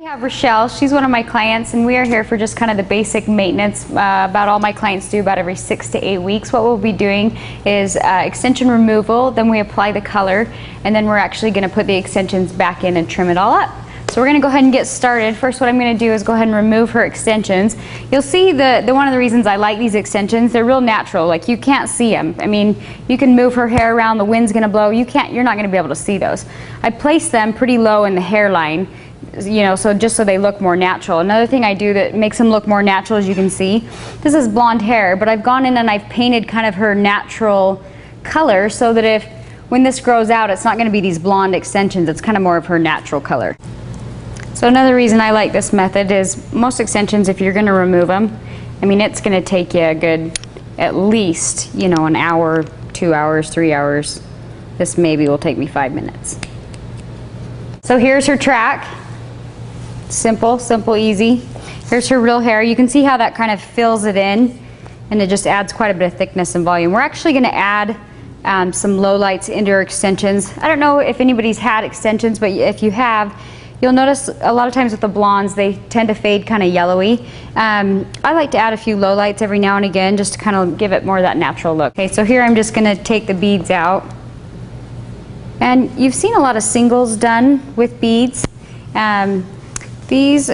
We have Rochelle. She's one of my clients, and we are here for just kind of the basic maintenance. About all my clients do about every 6 to 8 weeks. What we'll be doing is extension removal, then we apply the color, and then we're actually going to put the extensions back in and trim it all up. So we're going to go ahead and get started. First, what I'm going to do is go ahead and remove her extensions. You'll see the one of the reasons I like these extensions, they're real natural. Like, you can't see them. I mean, you can move her hair around, the wind's going to blow. You're not going to be able to see those. I place them pretty low in the hairline, you know, so just so they look more natural. Another thing I do that makes them look more natural, as you can see, this is blonde hair, but I've gone in and I've painted kind of her natural color so that when this grows out, it's not going to be these blonde extensions. It's kind of more of her natural color. So another reason I like this method is most extensions, if you're going to remove them, I mean, it's going to take you a good, at least, you know, an hour, 2 hours, 3 hours. This maybe will take me 5 minutes. So here's her track. Simple, easy. Here's her real hair. You can see how that kind of fills it in, and it just adds quite a bit of thickness and volume. We're actually going to add some lowlights into her extensions. I don't know if anybody's had extensions, but if you have, you'll notice a lot of times with the blondes, they tend to fade kind of yellowy. I like to add a few lowlights every now and again just to kind of give it more of that natural look. Okay, so here I'm just going to take the beads out. And you've seen a lot of singles done with beads. These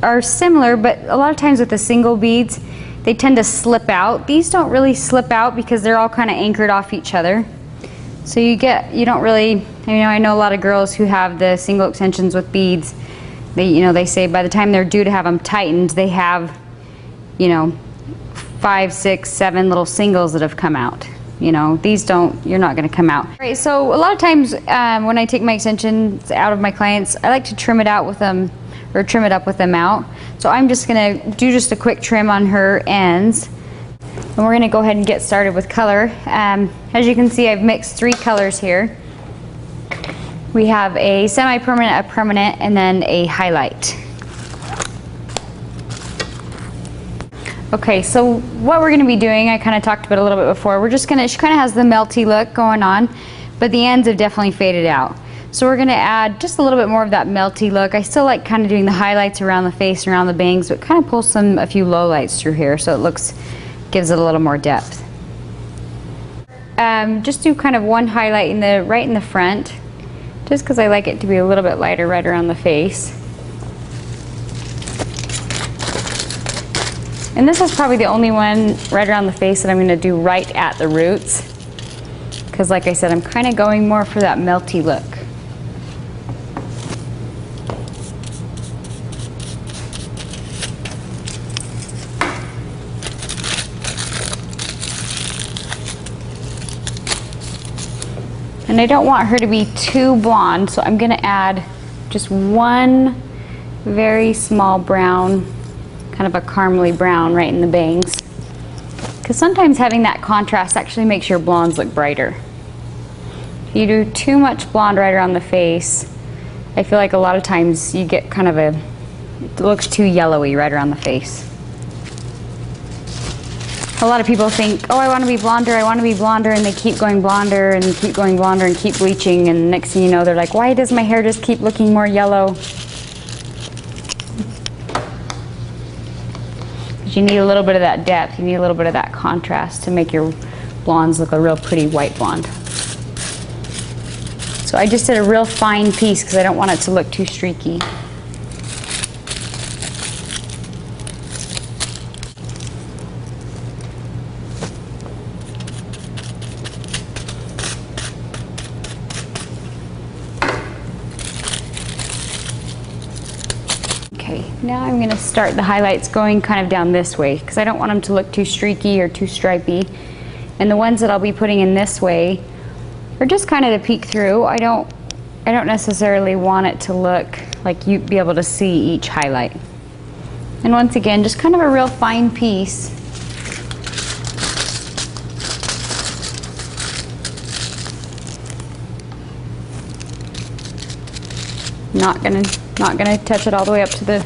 are similar, but a lot of times with the single beads, they tend to slip out. These don't really slip out because they're all kind of anchored off each other. So you don't really, I know a lot of girls who have the single extensions with beads, they say by the time they're due to have them tightened, they have, 5, 6, 7 little singles that have come out. These you're not going to come out. All right, so a lot of times when I take my extensions out of my clients, I like to trim it out with them, or trim it up with them out. So I'm just going to do just a quick trim on her ends. And we're going to go ahead and get started with color. As you can see, I've mixed 3 colors here. We have a semi-permanent, a permanent, and then a highlight. Okay, so what we're going to be doing, I kind of talked about it a little bit before. She kind of has the melty look going on, but the ends have definitely faded out. So we're going to add just a little bit more of that melty look. I still like kind of doing the highlights around the face and around the bangs, but kind of pull a few lowlights through here so it gives it a little more depth. Just do kind of one highlight right in the front, just because I like it to be a little bit lighter right around the face. And this is probably the only one right around the face that I'm going to do right at the roots, because like I said, I'm kind of going more for that melty look. And I don't want her to be too blonde, so I'm going to add just one very small brown, kind of a caramely brown right in the bangs. Because sometimes having that contrast actually makes your blondes look brighter. If you do too much blonde right around the face, I feel like a lot of times you get kind of it looks too yellowy right around the face. A lot of people think, oh, I want to be blonder, and they keep going blonder and keep going blonder and keep bleaching, and next thing you know, they're like, why does my hair just keep looking more yellow? You need a little bit of that depth, you need a little bit of that contrast to make your blondes look a real pretty white blonde. So I just did a real fine piece because I don't want it to look too streaky. Now I'm going to start the highlights going kind of down this way because I don't want them to look too streaky or too stripy. And the ones that I'll be putting in this way are just kind of to peek through. I don't necessarily want it to look like you'd be able to see each highlight. And once again, just kind of a real fine piece. Not gonna touch it all the way up to the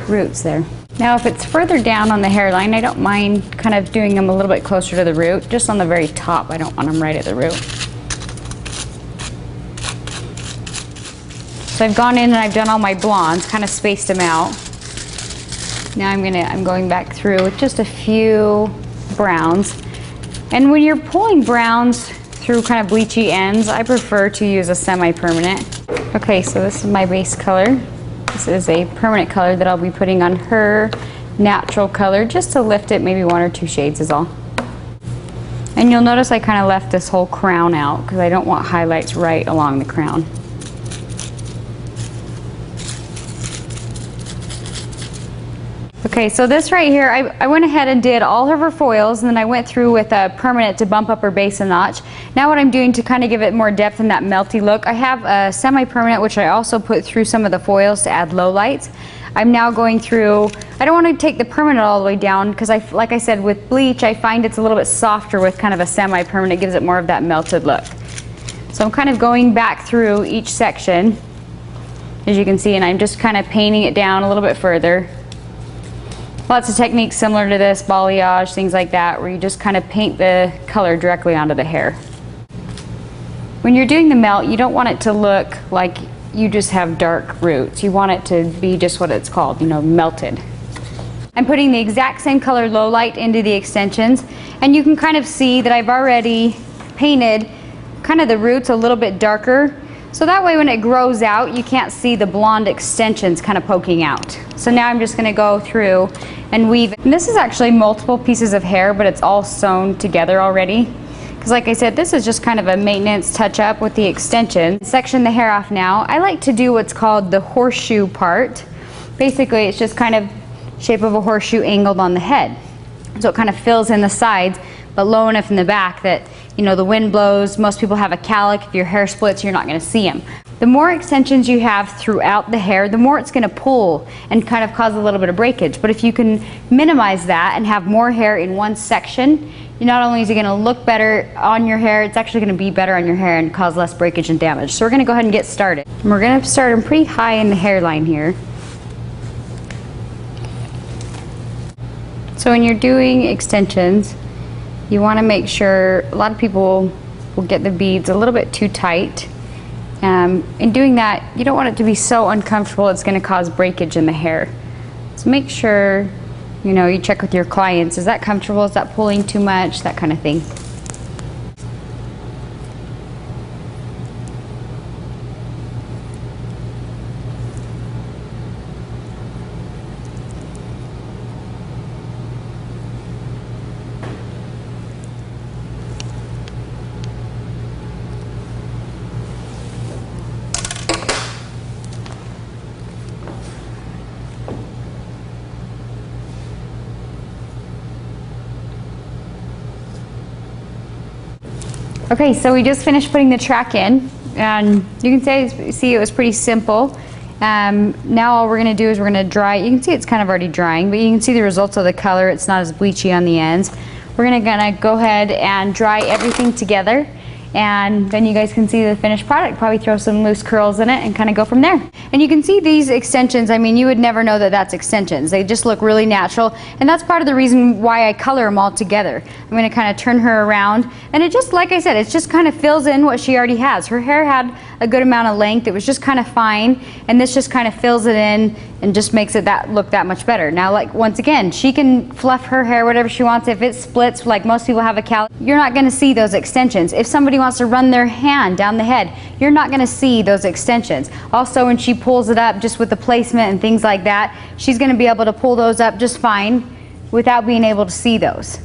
roots there. Now if it's further down on the hairline, I don't mind kind of doing them a little bit closer to the root, just on the very top. I don't want them right at the root. So I've gone in and I've done all my blondes, kind of spaced them out. Now I'm going back through with just a few browns. And when you're pulling browns through kind of bleachy ends, I prefer to use a semi-permanent. Okay, so this is my base color. This is a permanent color that I'll be putting on her natural color just to lift it, maybe 1 or 2 shades is all. And you'll notice I kind of left this whole crown out because I don't want highlights right along the crown. Okay, so this right here, I went ahead and did all of her foils, and then I went through with a permanent to bump up her base a notch. Now what I'm doing to kind of give it more depth and that melty look, I have a semi-permanent which I also put through some of the foils to add low lights. I'm now going through, I don't want to take the permanent all the way down because like I said, with bleach I find it's a little bit softer with kind of a semi-permanent. It gives it more of that melted look. So I'm kind of going back through each section, as you can see, and I'm just kind of painting it down a little bit further. Lots of techniques similar to this, balayage, things like that, where you just kind of paint the color directly onto the hair. When you're doing the melt, you don't want it to look like you just have dark roots. You want it to be just what it's called, you know, melted. I'm putting the exact same color low light into the extensions, and you can kind of see that I've already painted kind of the roots a little bit darker. So that way when it grows out, you can't see the blonde extensions kind of poking out. So now I'm just going to go through and weave. And this is actually multiple pieces of hair, but it's all sewn together already. Because like I said, this is just kind of a maintenance touch up with the extension. Section the hair off now. I like to do what's called the horseshoe part. Basically, it's just kind of shape of a horseshoe angled on the head. So it kind of fills in the sides, but low enough in the back that, you know, the wind blows. Most people have a cowlick. If your hair splits, you're not going to see them. The more extensions you have throughout the hair, the more it's going to pull and kind of cause a little bit of breakage. But if you can minimize that and have more hair in one section, not only is it going to look better on your hair, it's actually going to be better on your hair and cause less breakage and damage. So we're going to go ahead and get started. And we're going to start them pretty high in the hairline here. So when you're doing extensions, you want to make sure, a lot of people will get the beads a little bit too tight. In doing that, you don't want it to be so uncomfortable it's going to cause breakage in the hair. So make sure, you know, you check with your clients. Is that comfortable? Is that pulling too much? That kind of thing. Okay, so we just finished putting the track in, and you can see it was pretty simple. Now all we're going to do is we're going to dry. You can see it's kind of already drying, but you can see the results of the color. It's not as bleachy on the ends. We're going to go ahead and dry everything together, and then you guys can see the finished product. Probably throw some loose curls in it and kind of go from there. And you can see these extensions. I mean, you would never know that that's extensions. They just look really natural, and that's part of the reason why I color them all together. I'm going to kind of turn her around, and it just, like I said, it just kind of fills in what she already has. Her hair had a good amount of length. It was just kind of fine, and this just kind of fills it in and just makes it look that much better. Now, like, once again, she can fluff her hair whatever she wants. If it splits, like most people have a cowlick, you're not going to see those extensions. If somebody wants to run their hand down the head, you're not going to see those extensions. Also, when she pulls it up just with the placement and things like that, she's going to be able to pull those up just fine without being able to see those.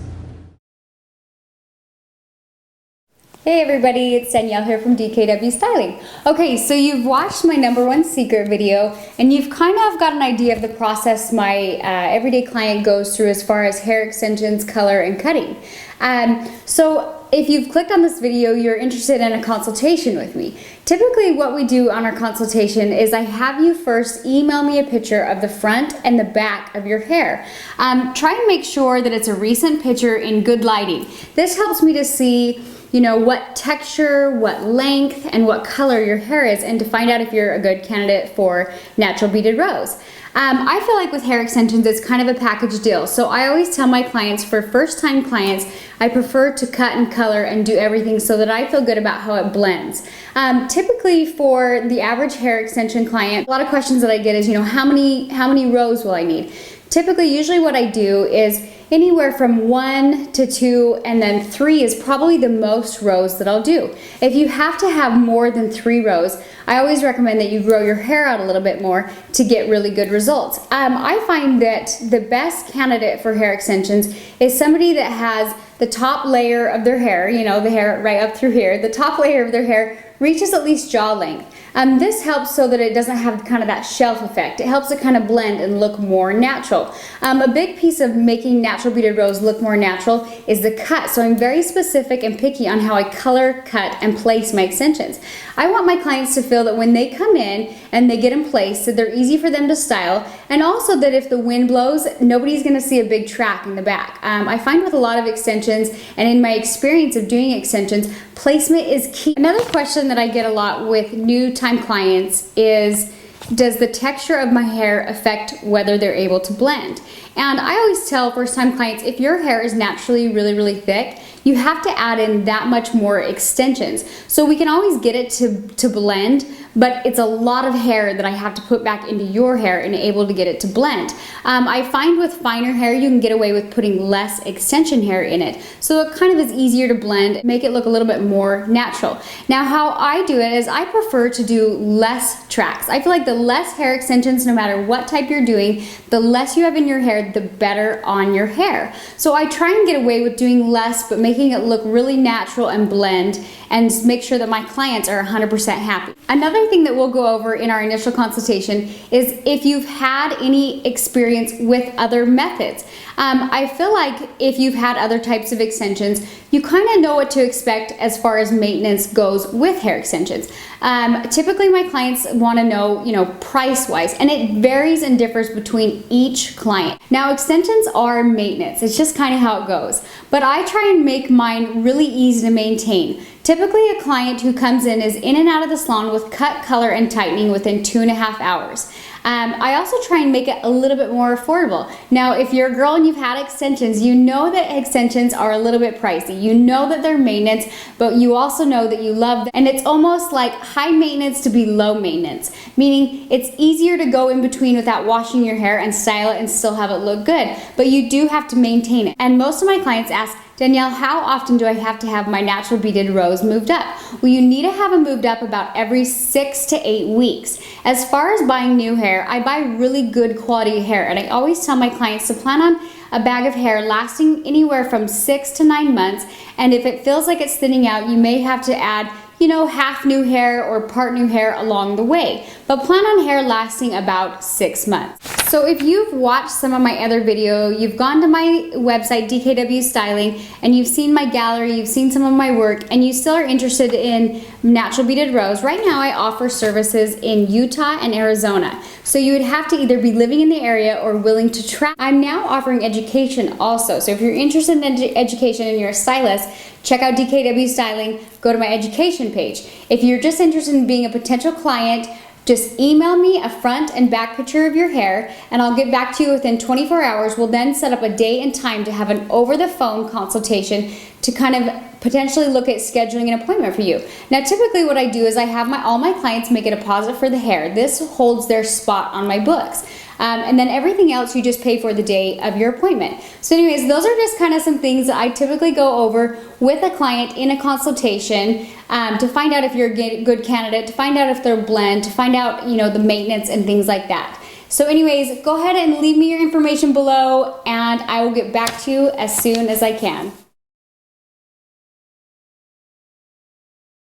Hey everybody, it's Danielle here from DKW Styling. Okay, so you've watched my #1 secret video, and you've kind of got an idea of the process my everyday client goes through as far as hair extensions, color, and cutting. So if you've clicked on this video, you're interested in a consultation with me. Typically what we do on our consultation is I have you first email me a picture of the front and the back of your hair. Try and make sure that it's a recent picture in good lighting. This helps me to see you know, what texture, what length, and what color your hair is, and to find out if you're a good candidate for natural beaded rows. I feel like with hair extensions, it's kind of a package deal. So I always tell my clients, for first-time clients, I prefer to cut and color and do everything so that I feel good about how it blends. Typically for the average hair extension client, a lot of questions that I get is, you know, how many rows will I need? Typically, usually what I do is anywhere from 1 to 2, and then 3 is probably the most rows that I'll do. If you have to have more than 3 rows, I always recommend that you grow your hair out a little bit more to get really good results. I find that the best candidate for hair extensions is somebody that has the top layer of their hair, you know, the hair right up through here, the top layer of their hair reaches at least jaw length. This helps so that it doesn't have kind of that shelf effect. It helps it kind of blend and look more natural. A big piece of making natural beaded rows look more natural is the cut. So I'm very specific and picky on how I color, cut, and place my extensions. I want my clients to feel that when they come in and they get in place, that they're easy for them to style, and also that if the wind blows, nobody's gonna see a big track in the back. I find with a lot of extensions, and in my experience of doing extensions, placement is key. Another question that I get a lot with new time clients is, does the texture of my hair affect whether they're able to blend? And I always tell first time clients, if your hair is naturally really, really thick, you have to add in that much more extensions. So we can always get it to blend, but it's a lot of hair that I have to put back into your hair and able to get it to blend. I find with finer hair, you can get away with putting less extension hair in it. So it kind of is easier to blend, make it look a little bit more natural. Now, how I do it is I prefer to do less tracks. I feel like the less hair extensions, no matter what type you're doing, the less you have in your hair, the better on your hair. So I try and get away with doing less, but making it look really natural and blend, and make sure that my clients are 100% happy. Another thing that we'll go over in our initial consultation is if you've had any experience with other methods. I feel like if you've had other types of extensions, you kind of know what to expect as far as maintenance goes with hair extensions. Typically my clients want to know, you know, price-wise, and it varies and differs between each client. Now, extensions are maintenance. It's just kind of how it goes. But I try and make mine really easy to maintain. Typically, a client who comes in is in and out of the salon with cut, color, and tightening within 2.5 hours. I also try and make it a little bit more affordable. Now, if you're a girl and you've had extensions, you know that extensions are a little bit pricey. You know that they're maintenance, but you also know that you love them. And it's almost like high maintenance to be low maintenance, meaning it's easier to go in between without washing your hair and style it and still have it look good. But you do have to maintain it. And most of my clients ask, Danielle, how often do I have to have my natural beaded rows moved up? Well, you need to have them moved up about every 6 to 8 weeks. As far as buying new hair, I buy really good quality hair, and I always tell my clients to plan on a bag of hair lasting anywhere from 6 to 9 months, and if it feels like it's thinning out, you may have to add, you know, half new hair or part new hair along the way. But plan on hair lasting about 6 months. So if you've watched some of my other video, you've gone to my website, DKW Styling, and you've seen my gallery, you've seen some of my work, and you still are interested in natural beaded rows, right now I offer services in Utah and Arizona. So you would have to either be living in the area or willing to travel. I'm now offering education also. So if you're interested in education and you're a stylist, check out DKW Styling, go to my education page. If you're just interested in being a potential client, just email me a front and back picture of your hair, and I'll get back to you within 24 hours. We'll then set up a day and time to have an over-the-phone consultation to kind of potentially look at scheduling an appointment for you. Now, typically what I do is I have all my clients make a deposit for the hair. This holds their spot on my books. And then everything else you just pay for the day of your appointment. So anyways, those are just kind of some things that I typically go over with a client in a consultation to find out if you're a good candidate, to find out if they're blend, to find out, you know, the maintenance and things like that. So anyways, go ahead and leave me your information below, and I will get back to you as soon as I can.